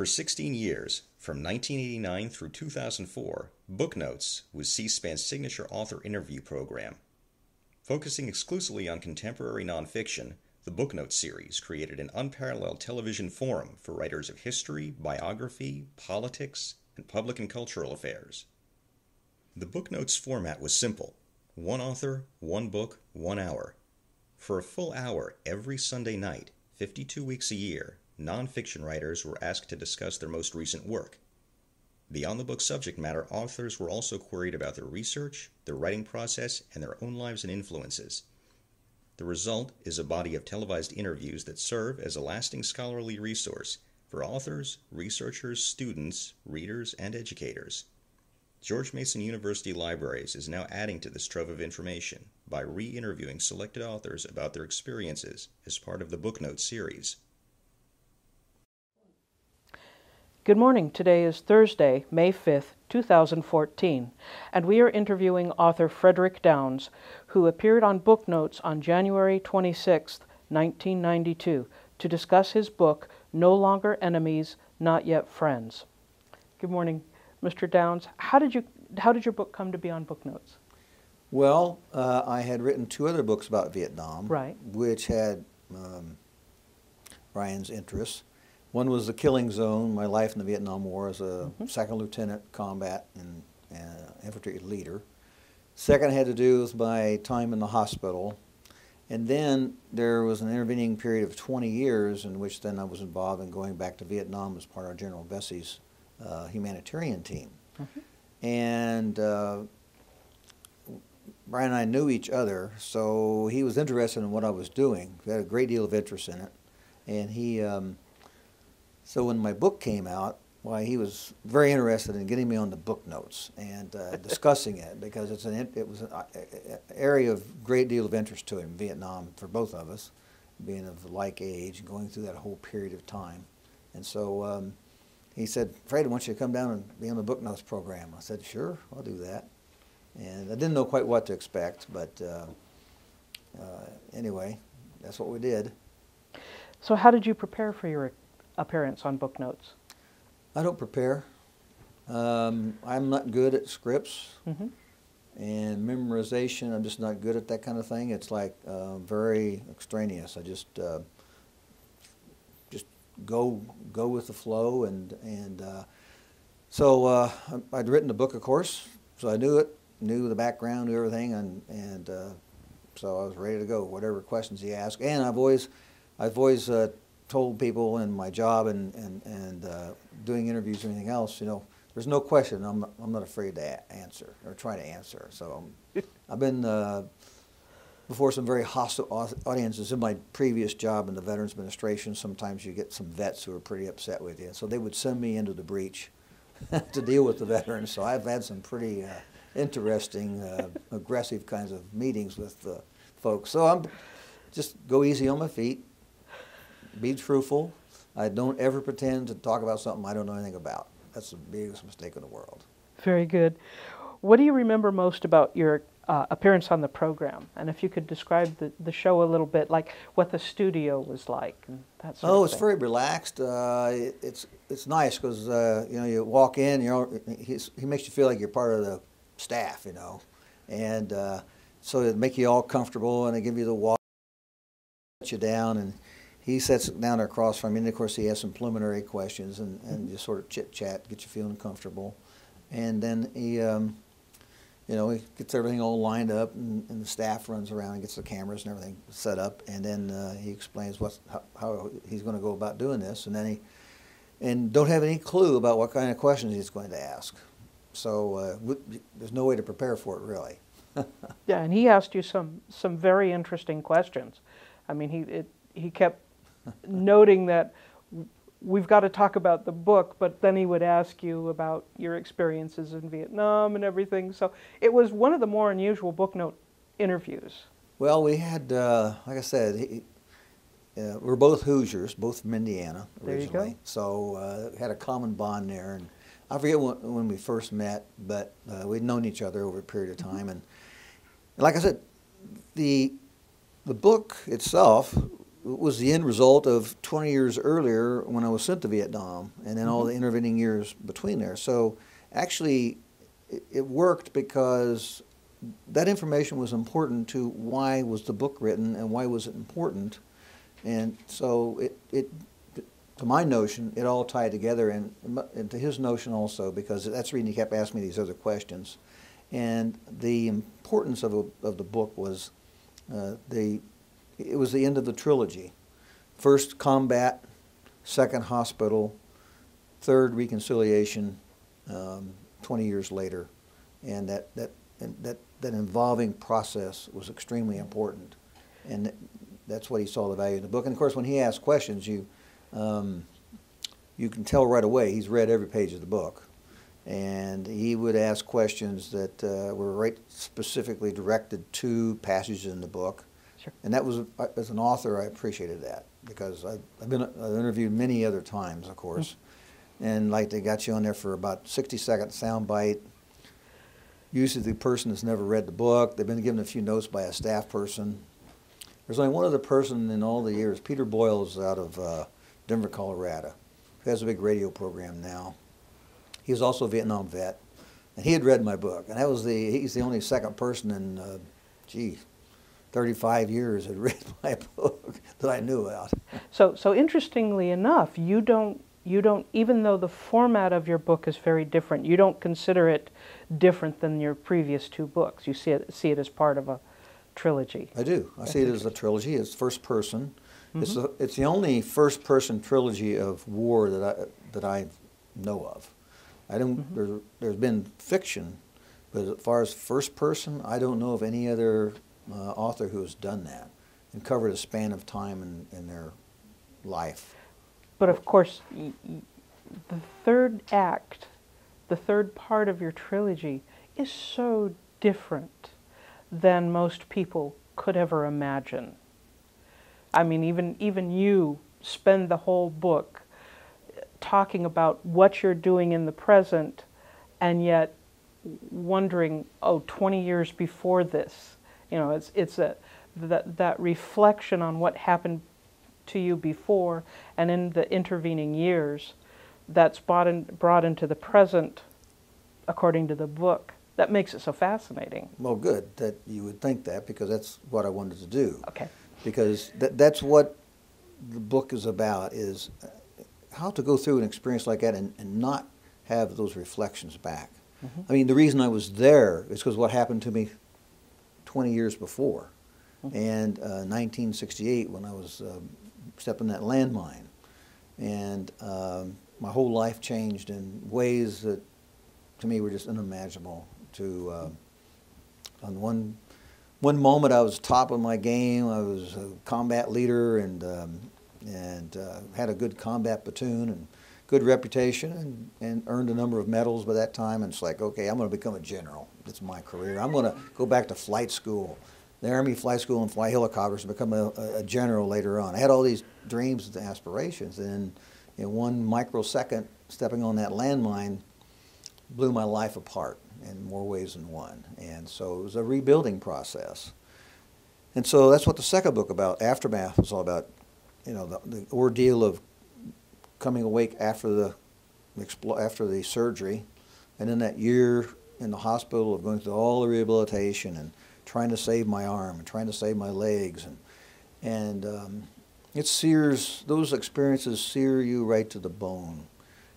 For 16 years, from 1989 through 2004, Booknotes was C-SPAN's signature author interview program. Focusing exclusively on contemporary nonfiction, the Booknotes series created an unparalleled television forum for writers of history, biography, politics, and public and cultural affairs. The Booknotes format was simple: one author, one book, 1 hour. For a full hour every Sunday night, 52 weeks a year, nonfiction writers were asked to discuss their most recent work. Beyond the book's subject matter, authors were also queried about their research, their writing process, and their own lives and influences. The result is a body of televised interviews that serve as a lasting scholarly resource for authors, researchers, students, readers, and educators. George Mason University Libraries is now adding to this trove of information by re-interviewing selected authors about their experiences as part of the Booknotes series. Good morning. Today is Thursday, May 5th, 2014, and we are interviewing author Frederick Downs, who appeared on Booknotes on January 26, 1992, to discuss his book, No Longer Enemies, Not Yet Friends. Good morning, Mr. Downs. How did your book come to be on Booknotes? Well, I had written 2 other books about Vietnam, right, which had Ryan's interests. One was The Killing Zone, My Life in the Vietnam War as a second lieutenant combat and infantry leader. Second had to do with my time in the hospital. And then there was an intervening period of 20 years in which then I was involved in going back to Vietnam as part of General Vessey's humanitarian team. And Brian and I knew each other, so he was interested in what I was doing. He had a great deal of interest in it. And he... So when my book came out, why he was very interested in getting me on the Booknotes and discussing it, because it was an area of great deal of interest to him, Vietnam, for both of us, being of like age, going through that whole period of time. And so he said, "Fred, I want you to come down and be on the Booknotes program." I said, "Sure, I'll do that." And I didn't know quite what to expect, but anyway, that's what we did. So how did you prepare for your appearance on Booknotes? I don't prepare. I'm not good at scripts and memorization. I'm just not good at that kind of thing. It's like very extraneous. I just go with the flow, and so I'd written a book, of course, so I knew it, knew the background, knew everything, and so I was ready to go. Whatever questions he asked, and I've always told people in my job and doing interviews or anything else, you know, there's no question I'm not afraid to answer or try to answer. So I've been before some very hostile audiences in my previous job in the Veterans Administration. Sometimes you get some vets who are pretty upset with you, so they would send me into the breach to deal with the veterans. So I've had some pretty interesting, aggressive kinds of meetings with folks. So I'm just go easy on my feet. Be truthful. I don't ever pretend to talk about something I don't know anything about. That's the biggest mistake in the world. Very good. What do you remember most about your appearance on the program? And if you could describe the show a little bit, like what the studio was like and that sort of thing. It's very relaxed. It's nice because you know, you walk in, he makes you feel like you're part of the staff, you know, and so it make you all comfortable, and they give you the walk, put you down, and he sits down across from me, and of course he has some preliminary questions and just sort of chit-chat, get you feeling comfortable. And then he, you know, he gets everything all lined up, and the staff runs around and gets the cameras and everything set up, and then he explains how he's going to go about doing this, and then don't have any clue about what kind of questions he's going to ask. So there's no way to prepare for it, really. Yeah, and he asked you some very interesting questions. I mean, he kept noting that we've got to talk about the book, but then he would ask you about your experiences in Vietnam and everything. So it was one of the more unusual Booknote interviews. Well, we had, like I said, we're both Hoosiers, both from Indiana originally. There you go. So had a common bond there. And I forget when we first met, but we'd known each other over a period of time. And like I said, the book itself was the end result of 20 years earlier when I was sent to Vietnam, and then all the intervening years between there. So actually, it worked because that information was important to why was the book written and why was it important. And so to my notion, it all tied together, and to his notion also, because that's the reason he kept asking me these other questions. And the importance of the book was it was the end of the trilogy. First combat, second hospital, third reconciliation, 20 years later, and that involving process was extremely important, and that's what he saw the value in the book. And of course, when he asked questions, you can tell right away he's read every page of the book, and he would ask questions that were right specifically directed to passages in the book. Sure. And that was, as an author, I appreciated that, because I've interviewed many other times, of course, and like they got you on there for about 60-second sound bite. Usually the person has never read the book. They've been given a few notes by a staff person. There's only one other person in all the years. Peter Boyle is out of Denver, Colorado. He has a big radio program now. He was also a Vietnam vet, and he had read my book. And he's the only second person in, 35 years had read my book that I knew about. So interestingly enough, you don't, even though the format of your book is very different, you don't consider it different than your previous two books. You see it as part of a trilogy. I do. I see it as a trilogy. It's first person. It's the only first person trilogy of war that I know of. I don't. There's been fiction, but as far as first person, I don't know of any other author who has done that and covered a span of time in their life. But of course, the third act, the third part of your trilogy, is so different than most people could ever imagine. I mean, even you spend the whole book talking about what you're doing in the present, and yet wondering, 20 years before this. You know, it's that reflection on what happened to you before and in the intervening years that's brought into the present according to the book. That makes it so fascinating. Well, good that you would think that, because that's what I wanted to do. Okay. Because that's what the book is about, is how to go through an experience like that and not have those reflections back. I mean, the reason I was there is because what happened to me 20 years before. And 1968, when I was stepping that landmine. And my whole life changed in ways that, to me, were just unimaginable. On one moment, I was top of my game. I was a combat leader and had a good combat platoon and good reputation and earned a number of medals by that time. And it's like, okay, I'm going to become a general. That's my career. I'm going to go back to flight school, the Army flight school, and fly helicopters and become a general later on. I had all these dreams and aspirations, and in one microsecond, stepping on that landmine blew my life apart in more ways than one. And so it was a rebuilding process. And so that's what the second book about, Aftermath, was all about. You know, the ordeal of coming awake after the surgery, and then that year in the hospital of going through all the rehabilitation and trying to save my arm and trying to save my legs, and it sears, those experiences sear you right to the bone.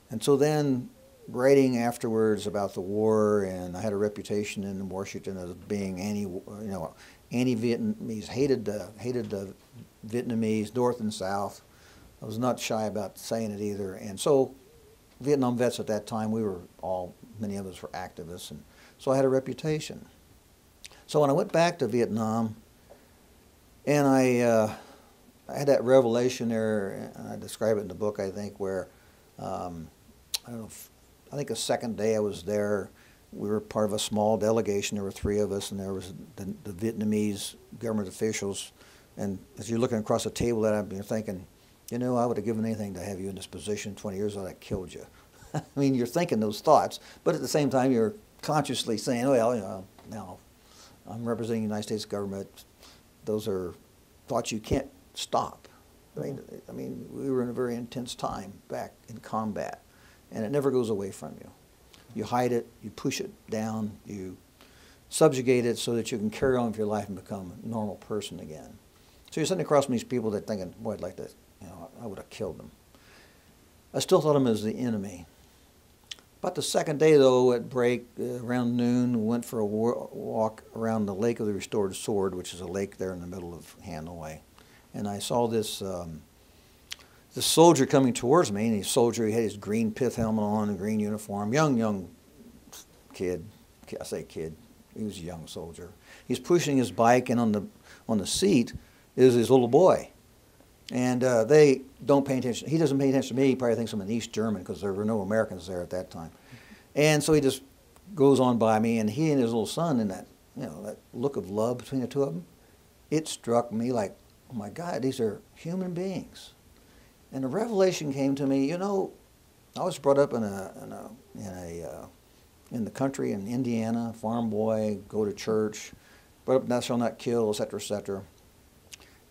And so then writing afterwards about the war, and I had a reputation in Washington as being anti-Vietnamese, hated the Vietnamese, North and South. I was not shy about saying it either. And so Vietnam vets at that time, many of us were activists, and so I had a reputation. So when I went back to Vietnam, and I had that revelation there, and I describe it in the book, I think, where, I think the second day I was there, we were part of a small delegation. There were 3 of us, and there was the Vietnamese government officials. And as you're looking across the table at it, you're thinking, I would have given anything to have you in this position 20 years ago. I'd have killed you. I mean, you're thinking those thoughts, but at the same time, you're consciously saying, well, now I'm representing the United States government. Those are thoughts you can't stop. I mean, we were in a very intense time back in combat, and it never goes away from you. You hide it, you push it down, you subjugate it so that you can carry on with your life and become a normal person again. So you're sitting across from these people that thinking, boy, I'd like to, I would have killed them. I still thought of them as the enemy. About the second day, though, at break, around noon, we went for a walk around the Lake of the Restored Sword, which is a lake there in the middle of Hanoi. And I saw this soldier coming towards me, and he had his green pith helmet on, a green uniform, young kid. I say kid, he was a young soldier. He's pushing his bike, and on the seat is his little boy. And they don't pay attention. He doesn't pay attention to me. He probably thinks I'm an East German because there were no Americans there at that time. And so he just goes on by me, and he and his little son, in that, that look of love between the two of them, it struck me like, oh my God, these are human beings. And the revelation came to me. I was brought up in the country in Indiana, farm boy, go to church, brought up thou shalt not kill, etc., etc.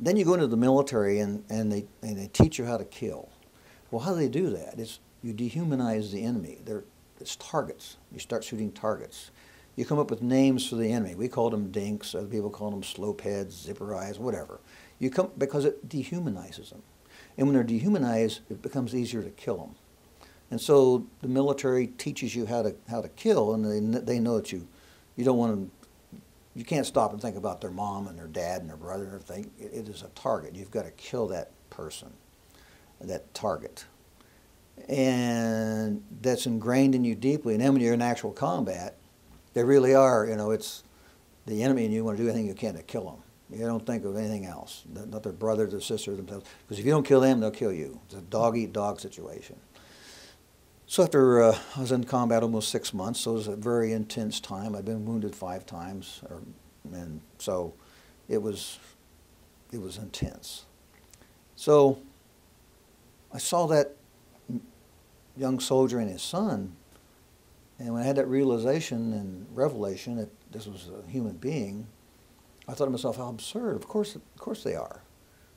Then you go into the military and they teach you how to kill. Well, how do they do that? You dehumanize the enemy. It's targets. You start shooting targets. You come up with names for the enemy. We called them dinks. Other people call them slope heads, zipper eyes, whatever. Because it dehumanizes them. And when they're dehumanized, it becomes easier to kill them. And so the military teaches you how to kill, and they know that you don't want to. You can't stop and think about their mom and their dad and their brother and everything. It is a target. You've got to kill that person, that target. And that's ingrained in you deeply. And then when you're in actual combat, they really are, it's the enemy, and you want to do anything you can to kill them. You don't think of anything else, not their brothers or sisters themselves. Because if you don't kill them, they'll kill you. It's a dog-eat-dog situation. So after I was in combat almost 6 months, so it was a very intense time. I'd been wounded 5 times, and so it was intense. So I saw that young soldier and his son, and when I had that realization and revelation that this was a human being, I thought to myself, how absurd. Of course they are.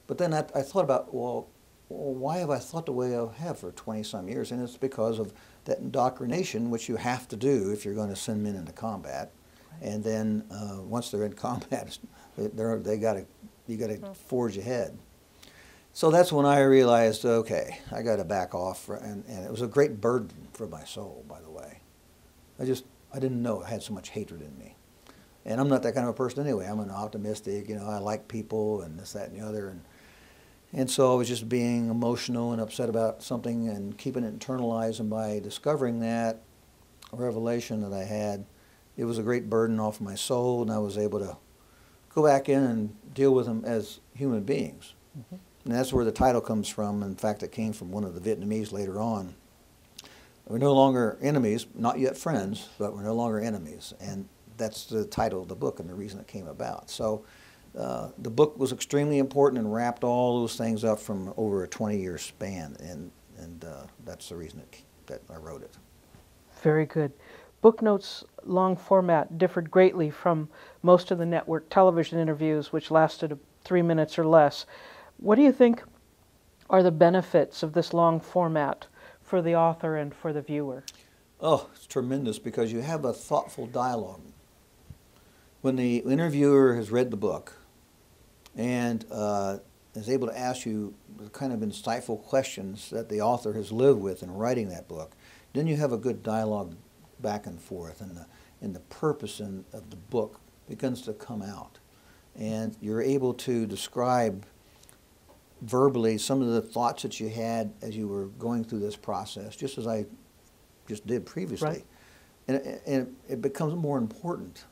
But then I thought about, well, why have I thought the way I have for 20-some years? And it's because of that indoctrination, which you have to do if you're going to send men into combat. Right. And then once they're in combat, you got to forge ahead. So that's when I realized, okay, I got to back off. And it was a great burden for my soul, by the way. I didn't know I had so much hatred in me. And I'm not that kind of a person anyway. I'm an optimistic, I like people and this, that, and the other. And so I was just being emotional and upset about something and keeping it internalized. And by discovering that revelation that I had, it was a great burden off my soul, and I was able to go back in and deal with them as human beings. Mm-hmm. And that's where the title comes from. In fact, it came from one of the Vietnamese later on. We're no longer enemies, not yet friends, but we're no longer enemies. And that's the title of the book and the reason it came about. So the book was extremely important and wrapped all those things up from over a 20-year span, and that's the reason that I wrote it. Very good. Booknotes' long format differed greatly from most of the network television interviews, which lasted 3 minutes or less. What do you think are the benefits of this long format for the author and for the viewer? Oh, it's tremendous, because you have a thoughtful dialogue. When the interviewer has read the book and is able to ask you the kind of insightful questions that the author has lived with in writing that book, then you have a good dialogue back and forth, and the purpose of the book begins to come out. And you're able to describe verbally some of the thoughts that you had as you were going through this process, just as I just did previously. Right. And it becomes more important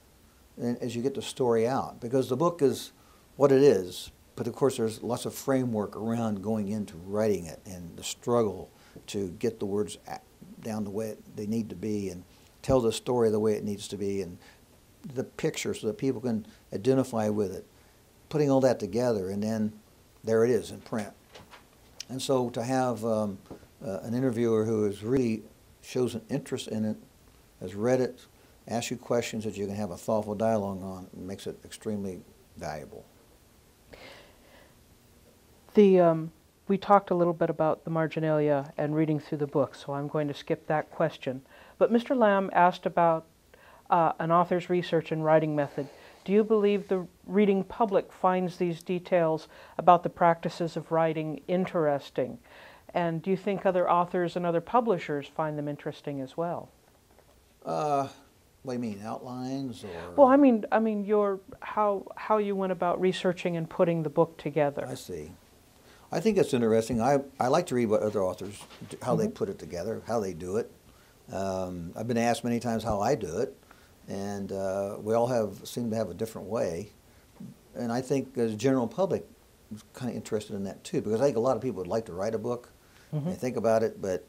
as you get the story out, because the book is what it is, but of course there's lots of framework around going into writing it and the struggle to get the words down the way they need to be and tell the story the way it needs to be, and the picture so that people can identify with it, putting all that together, and then there it is in print. And so to have an interviewer who is really shows an interest in it, has read it, asks you questions that you can have a thoughtful dialogue on, makes it extremely valuable. The we talked a little bit about the marginalia and reading through the book, so I'm going to skip that question. But Mr. Lamb asked about an author's research and writing method. Do you believe the reading public finds these details about the practices of writing interesting? And do you think other authors and other publishers find them interesting as well? What do you mean, outlines or? Well, I mean, how you went about researching and putting the book together. I see. I think it's interesting. I like to read what other authors, how they put it together, how they do it. I've been asked many times how I do it, and we all seem to have a different way. And I think the general public is kind of interested in that too, because I think a lot of people would like to write a book, they think about it, but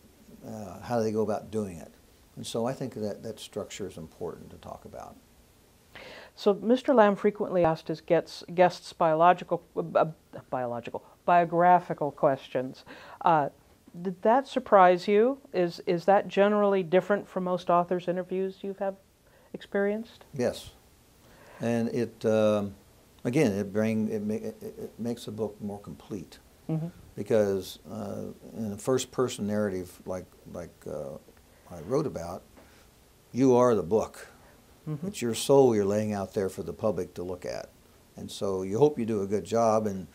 how do they go about doing it? And so I think that structure is important to talk about. So Mr. Lamb frequently asked his guests biographical questions. Did that surprise you? Is that generally different from most authors' interviews you have experienced? Yes, and it again it makes the book more complete, because in a first-person narrative like I wrote about, you are the book. It's your soul you're laying out there for the public to look at. And so you hope you do a good job, and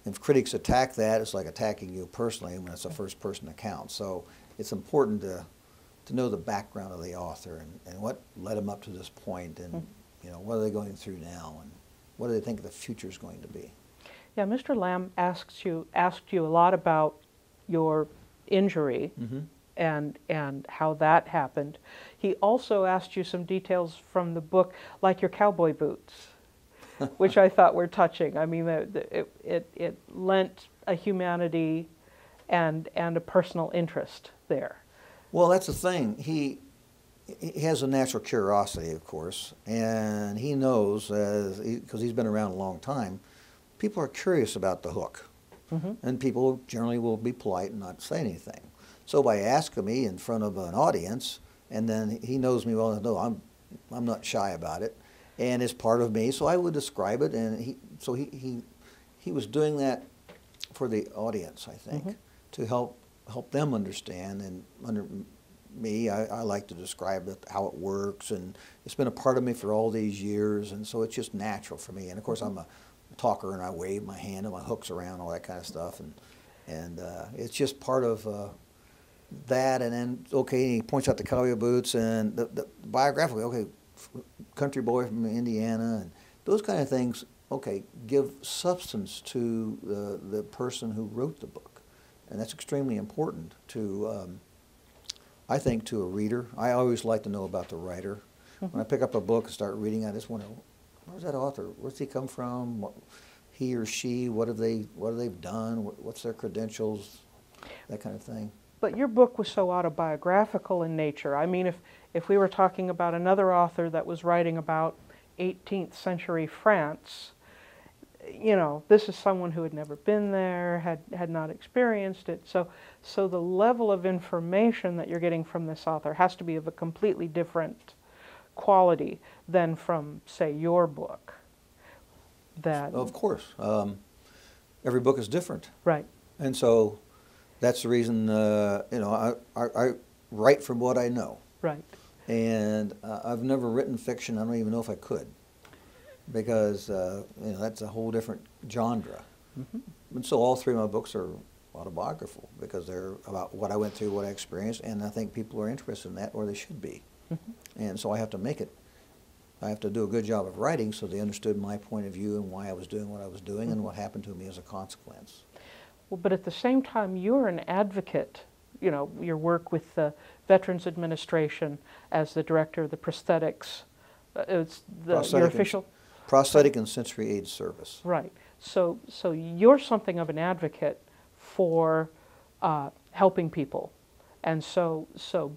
if critics attack that, it's like attacking you personally when it's a first-person account. So it's important to know the background of the author and what led them up to this point, and you know, what are they going through now, and what do they think the future is going to be. Yeah, Mr. Lamb asked you a lot about your injury and how that happened. He also asked you some details from the book, like your cowboy boots, which I thought were touching. I mean, it lent a humanity and a personal interest there. Well, that's the thing. He has a natural curiosity, of course, and he knows, because he's been around a long time, people are curious about the hook, and people generally will be polite and not say anything. So by asking me in front of an audience, and then he knows me well enough, no, I'm not shy about it, and it's part of me, so I would describe it, and he was doing that for the audience, I think, to help them understand, and under me, I like to describe how it works, and it's been a part of me for all these years, and so it's just natural for me. And of course, I'm a talker, and I wave my hand and my hooks around, all that kind of stuff, and it's just part of that. And then, okay, he points out the cowboy boots and the biographical, okay, country boy from Indiana, and those kind of things, okay, give substance to the person who wrote the book. And that's extremely important to, I think, to a reader. I always like to know about the writer. When I pick up a book and start reading, I just wonder, where's that author? Where's he come from? He or she, what have they done? What's their credentials? That kind of thing. But your book was so autobiographical in nature. I mean, if we were talking about another author that was writing about 18th century France, you know, this is someone who had never been there, had not experienced it. So the level of information that you're getting from this author has to be of a completely different quality than from, say, your book. Of course. Every book is different. Right. And so that's the reason, you know, I write from what I know. Right. And I've never written fiction. I don't even know if I could, because you know, that's a whole different genre. And so all three of my books are autobiographical, because they're about what I went through, what I experienced, and I think people are interested in that, or they should be. And so I have to make it. I have to do a good job of writing so they understood my point of view and why I was doing what I was doing and what happened to me as a consequence. Well, but at the same time, you're an advocate. You know, your work with the Veterans Administration as the director of the prosthetics, it's your official... Prosthetic and Sensory Aid Service. Right. So you're something of an advocate for helping people. And so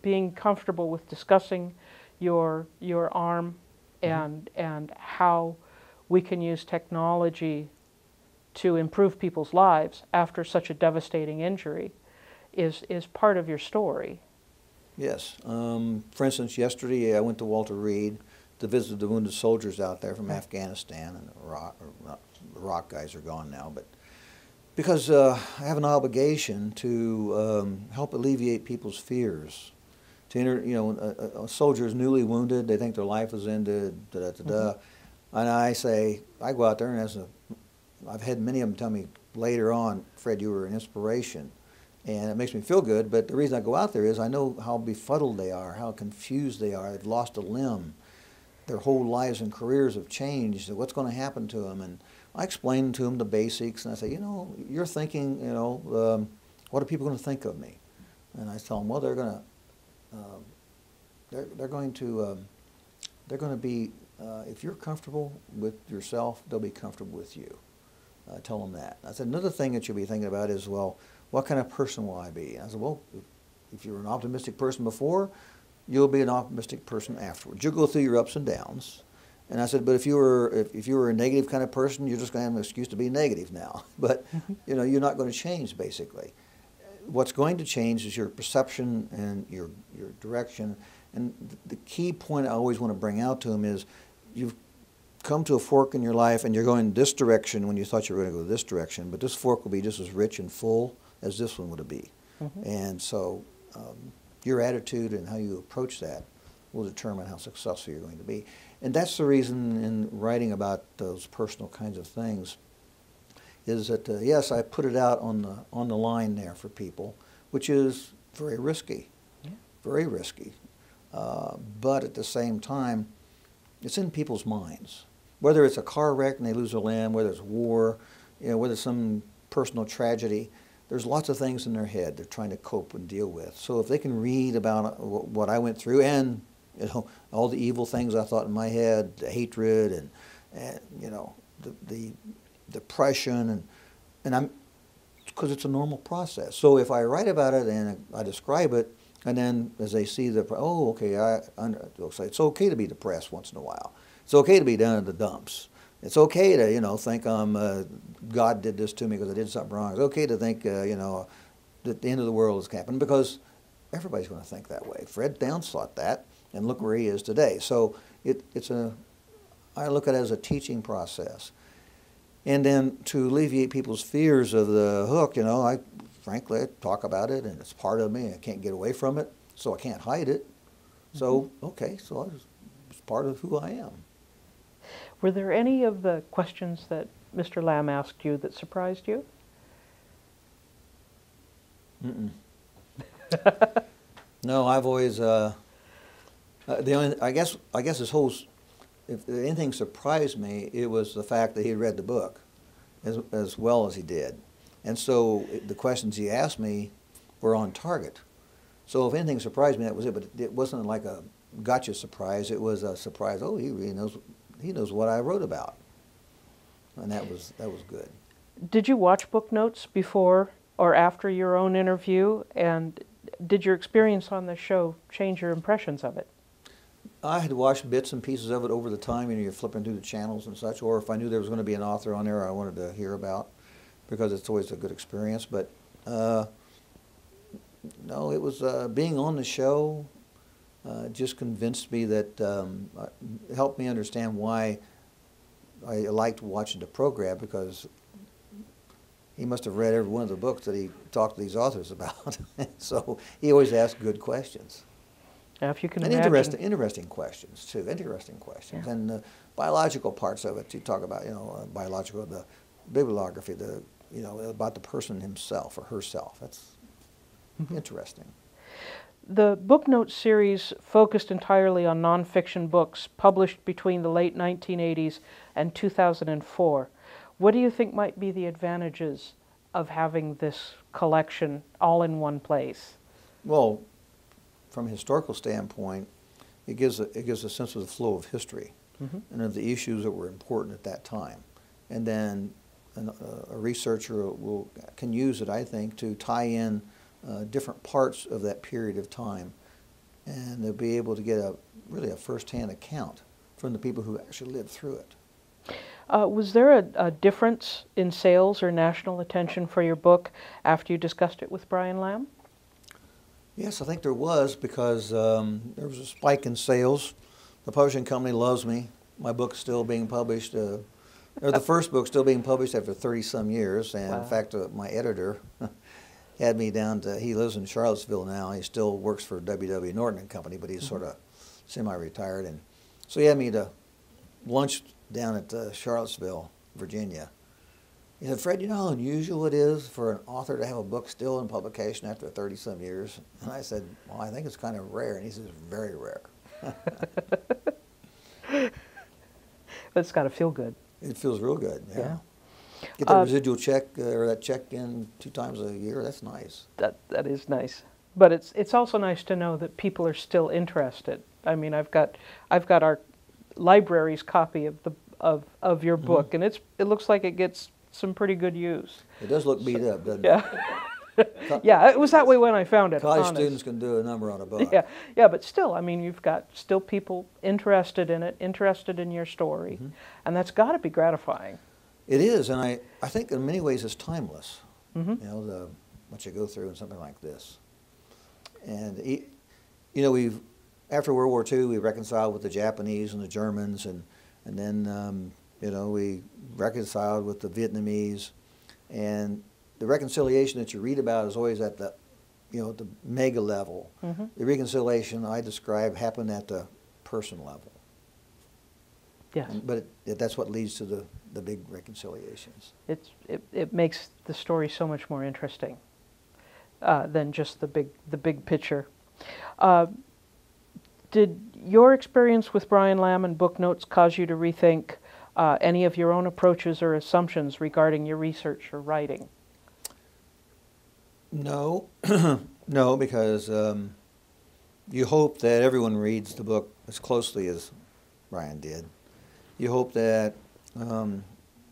being comfortable with discussing your arm and how we can use technology to improve people's lives after such a devastating injury is part of your story. Yes. For instance, yesterday I went to Walter Reed to visit the wounded soldiers out there from Afghanistan and Iraq. The Iraq guys are gone now, but Because I have an obligation to help alleviate people's fears. A soldier is newly wounded, they think their life is ended, and I say, I go out there and I've had many of them tell me later on, Fred, you were an inspiration. And it makes me feel good, but the reason I go out there is I know how befuddled they are, how confused they are. They've lost a limb. Their whole lives and careers have changed. What's going to happen to them? And I explain to them the basics, and I say, you're thinking, what are people going to think of me? And I tell them, well, they're going to be, if you're comfortable with yourself, they'll be comfortable with you. I tell them that. I said, another thing that you'll be thinking about is, well, what kind of person will I be? And I said, well, if you were an optimistic person before, you'll be an optimistic person afterwards. You'll go through your ups and downs. And I said, but if you were a negative kind of person, you're just going to have an excuse to be negative now. But you're not going to change, basically. What's going to change is your perception and your direction. And the key point I always want to bring out to them is you've come to a fork in your life and you're going this direction when you thought you were going to go this direction, but this fork will be just as rich and full as this one would be. And so your attitude and how you approach that will determine how successful you're going to be. And that's the reason in writing about those personal kinds of things is that, yes, I put it out on the line there for people, which is very risky, very risky. But at the same time, it's in people's minds. Whether it's a car wreck and they lose a limb, whether it's war, whether it's some personal tragedy, there's lots of things in their head they're trying to cope and deal with. So if they can read about what I went through and all the evil things I thought in my head, the hatred and the depression and I'm, because it's a normal process. So if I write about it and I describe it, and then as they see it's okay to be depressed once in a while. It's okay to be down in the dumps. It's okay to, think God did this to me because I did something wrong. It's okay to think, that the end of the world is happening because everybody's going to think that way. Fred Downs thought that, and look where he is today. So I look at it as a teaching process. And then to alleviate people's fears of the hook, frankly, I talk about it, and it's part of me. I can't get away from it, so I can't hide it. So, so it's part of who I am. Were there any of the questions that Mr. Lamb asked you that surprised you? No, I've always I guess this whole, if anything surprised me, it was the fact that he had read the book as well as he did. And so the questions he asked me were on target. So if anything surprised me, that was it. But it wasn't like a gotcha surprise. It was a surprise. Oh, he really knows. He knows what I wrote about, and that was good. Did you watch Booknotes before or after your own interview? And did your experience on the show change your impressions of it? I had watched bits and pieces of it over the time. You're flipping through the channels and such. Or if I knew there was going to be an author on there, I wanted to hear about, because it's always a good experience. But no, it was being on the show. Just convinced me that, helped me understand why I liked watching the program, because he must have read every one of the books that he talked to these authors about. So he always asked good questions. Now, if you can and imagine... interesting questions, too, interesting questions. Yeah. And the biological parts of it, you talk about, biological, the bibliography, about the person himself or herself. That's interesting. The Booknotes series focused entirely on nonfiction books published between the late 1980s and 2004. What do you think might be the advantages of having this collection all in one place? Well, from a historical standpoint, it gives a sense of the flow of history and of the issues that were important at that time. And then a researcher can use it, I think, to tie in different parts of that period of time, and they'll be able to get really a first-hand account from the people who actually lived through it. Was there a difference in sales or national attention for your book after you discussed it with Brian Lamb? Yes, I think there was, because there was a spike in sales. The publishing company loves me. My book's still being published They're the first book still being published after 30-some years, and Wow. in fact, my editor had me down to, he lives in Charlottesville now, he still works for W.W. Norton and Company, but he's sort of semi-retired, and so he had me to lunch down at Charlottesville, Virginia. He said, Fred, you know how unusual it is for an author to have a book still in publication after 30-some years? And I said, well, I think it's kind of rare, and he says, very rare. It's got to feel good. It feels real good, yeah. Yeah. Get that residual check, or that check in 2 times a year, that's nice. That is nice. But it's also nice to know that people are still interested. I mean, I've got our library's copy of your book, and it looks like it gets some pretty good use. It does look beat up, doesn't Yeah. it? Yeah, it was that way when I found it. College honest. students can do a number on a book. Yeah, but still, I mean, you've got still people interested in it, interested in your story, and that's got to be gratifying. It is, and I think in many ways it's timeless. Mm-hmm. You know, what you go through in something like this. And, you know, after World War II, we reconciled with the Japanese and the Germans, and then, you know, we reconciled with the Vietnamese. And the reconciliation that you read about is always at the, you know, the mega level. Mm-hmm. The reconciliation I describe happened at the person level. Yes, But that's what leads to the big reconciliations. it makes the story so much more interesting than just the big picture. Did your experience with Brian Lamb and Booknotes cause you to rethink any of your own approaches or assumptions regarding your research or writing? No, no, because you hope that everyone reads the book as closely as Brian did. You hope that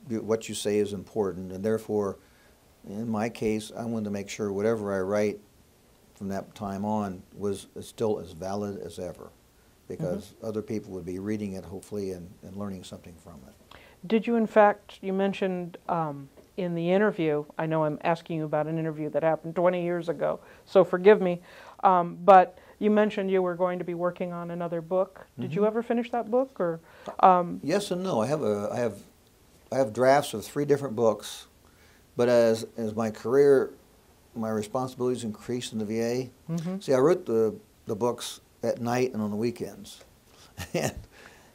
what you say is important, and therefore, in my case, I wanted to make sure whatever I write from that time on was still as valid as ever, because other people would be reading it, hopefully, and learning something from it. Did you, in fact, you mentioned in the interview, I know I'm asking you about an interview that happened 20 years ago, so forgive me, but you mentioned you were going to be working on another book. Did you ever finish that book, or? Yes and no. I have drafts of 3 different books, but as my career, my responsibilities increased in the VA. See, I wrote the books at night and on the weekends,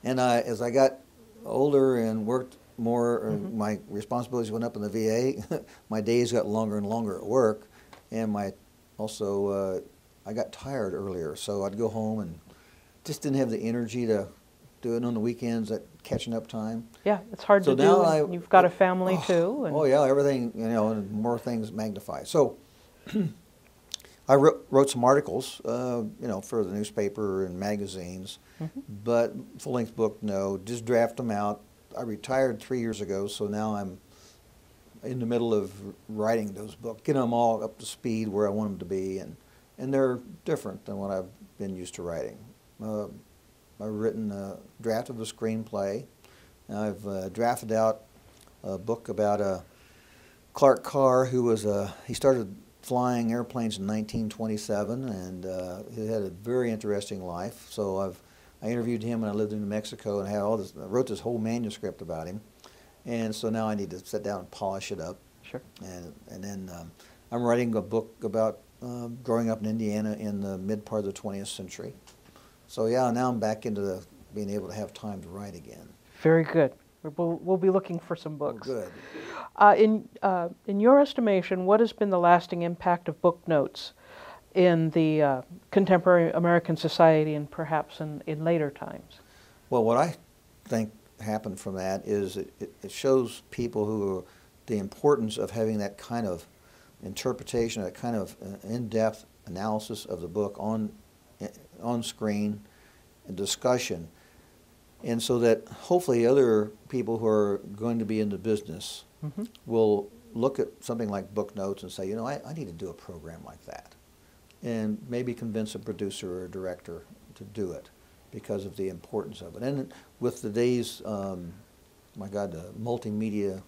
and as I got older and worked more, my responsibilities went up in the VA. My days got longer and longer at work, and I got tired earlier, so I'd go home and just didn't have the energy to do it on the weekends at catching up time. Yeah, it's hard So to now do. And you've got a family too. And Oh yeah, everything, you know, and more things magnify. So I wrote some articles, you know, for the newspaper and magazines, but full-length book, no. Just draft them out. I retired 3 years ago, so now I'm in the middle of writing those books, getting them all up to speed where I want them to be, and they're different than what I've been used to writing. I've written a draft of a screenplay. I've drafted out a book about Clark Carr, who was he started flying airplanes in 1927, and he had a very interesting life. So I interviewed him when I lived in New Mexico, and I wrote this whole manuscript about him. And so now I need to sit down and polish it up. Sure. And then I'm writing a book about growing up in Indiana in the mid part of the 20th century. So yeah, now I'm back into being able to have time to write again. Very good. We'll be looking for some books. Oh, good. In your estimation, what has been the lasting impact of Booknotes in the contemporary American society and perhaps in later times? Well, what I think happened from that is it shows people the importance of having that kind of interpretation, that kind of in-depth analysis of the book on screen and discussion, and so that hopefully other people who are going to be in the business will look at something like Booknotes and say, you know, I need to do a program like that, and maybe convince a producer or a director to do it because of the importance of it. And with today's, my God, the multimedia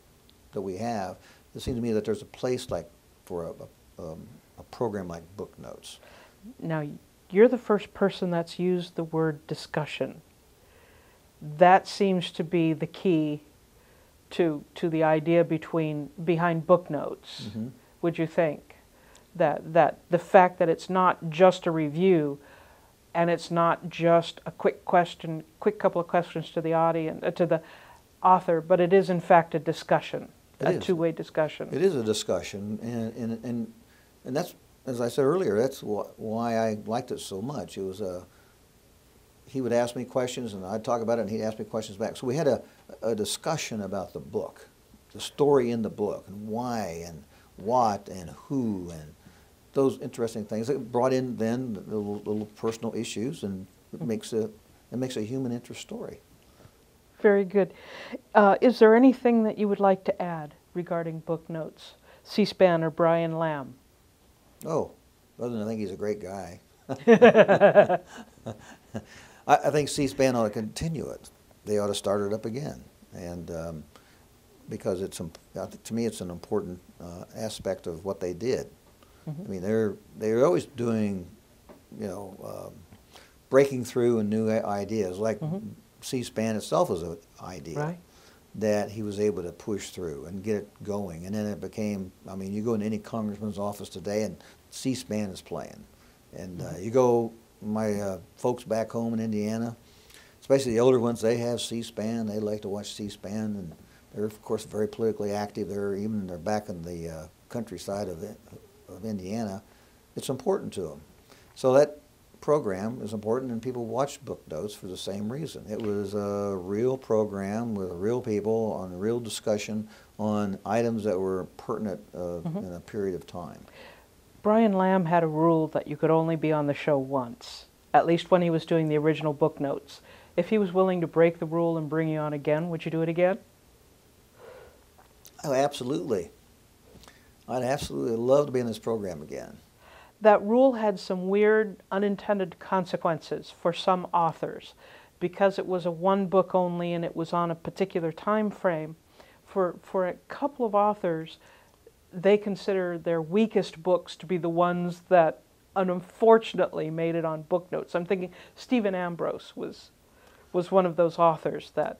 that we have, it seems to me that there's a place for a program like Booknotes. Now, you're the first person that's used the word discussion. That seems to be the key to the idea behind Booknotes, would you think? That the fact that it's not just a review, and it's not just a quick couple of questions to the audience, to the author, but it is in fact a discussion, a two-way discussion. It is a discussion, and that's, as I said earlier, that's why I liked it so much. It was he would ask me questions, and I'd talk about it, and he'd ask me questions back. So we had a discussion about the book, the story in the book, and why, and what, and who, and those interesting things. It brought in then the little personal issues, and it makes a human interest story. Very good. Is there anything that you would like to add regarding Booknotes, C-SPAN, or Brian Lamb? Oh, other than I think he's a great guy. I think C-SPAN ought to continue it. They ought to start it up again, and because to me it's an important aspect of what they did. I mean, they're always doing, breaking through in new ideas. Like C-SPAN itself was an idea that he was able to push through and get it going, and then it became. I mean, you go into any congressman's office today, and C-SPAN is playing, and you go. My folks back home in Indiana, especially the older ones, they have C-SPAN. They like to watch C-SPAN, and they're of course very politically active. They're back in the countryside of Indiana. It's important to them. So that program is important, and people watch Booknotes for the same reason. It was a real program with real people on a real discussion on items that were pertinent in a period of time. Brian Lamb had a rule that you could only be on the show once, at least when he was doing the original Booknotes. If he was willing to break the rule and bring you on again, would you do it again? Oh, absolutely. I'd absolutely love to be in this program again. That rule had some weird unintended consequences for some authors because it was a one book only and it was on a particular time frame. For a couple of authors, they consider their weakest books to be the ones that unfortunately made it on Booknotes. I'm thinking Stephen Ambrose was one of those authors that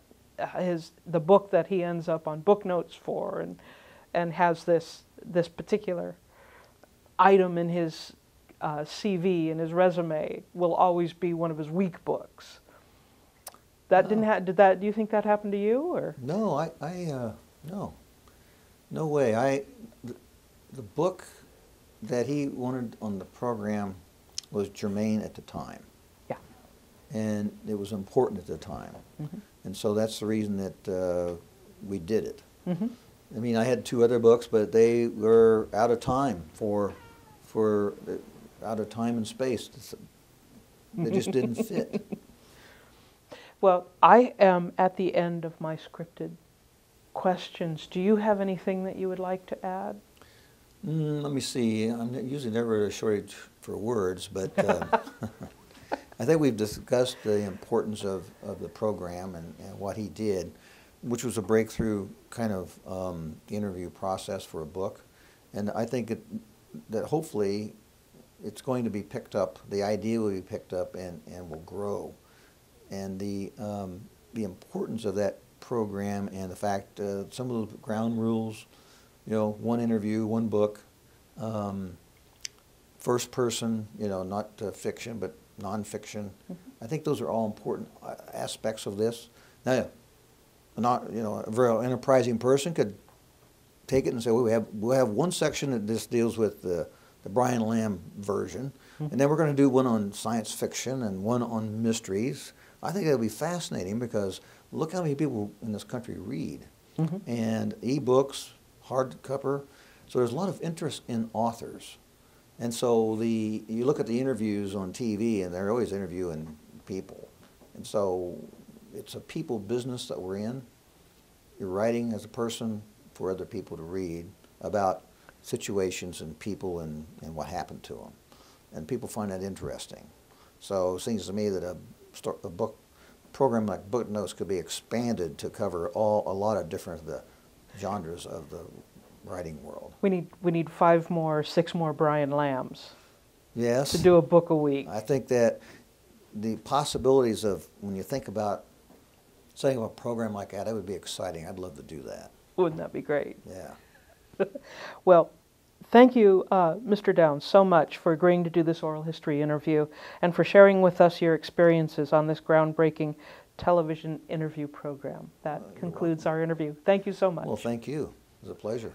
the book that he ends up on Booknotes for and has this particular item in his CV, in his resume, will always be one of his weak books. That do you think that happened to you, or? No, no way. The book that he wanted on the program was germane at the time. Yeah. And it was important at the time. And so that's the reason that we did it. I mean, I had two other books, but they were out of time out of time and space. They just didn't fit. Well, I am at the end of my scripted questions. Do you have anything that you would like to add? Let me see. I'm usually never at a shortage for words, but I think we've discussed the importance of the program and what he did, which was a breakthrough kind of interview process for a book. And I think that hopefully it's going to be picked up, the idea will be picked up and will grow. And the importance of that program and the fact some of the ground rules, one interview, one book, first person, not fiction but nonfiction. I think those are all important aspects of this. Now, a very enterprising person could take it and say, well, we'll have one section that just deals with the Brian Lamb version, and then we're going to do one on science fiction and one on mysteries. I think that'll be fascinating because look how many people in this country read, and e-books, hardcover. So there's a lot of interest in authors, and so you look at the interviews on TV, and they're always interviewing people, and so it's a people business that we're in. You're writing as a person for other people to read about situations and people and what happened to them, and people find that interesting. So it seems to me that a book program like Booknotes could be expanded to cover a lot of different genres of the writing world. We need 5 more, 6 more Brian Lambs. Yes. To do a book a week. I think that the possibilities of when you think about setting up a program like that, it would be exciting. I'd love to do that. Wouldn't that be great? Yeah. Well, thank you, Mr. Downs, so much for agreeing to do this oral history interview and for sharing with us your experiences on this groundbreaking television interview program. That concludes our interview. Thank you so much. Well, thank you. It was a pleasure.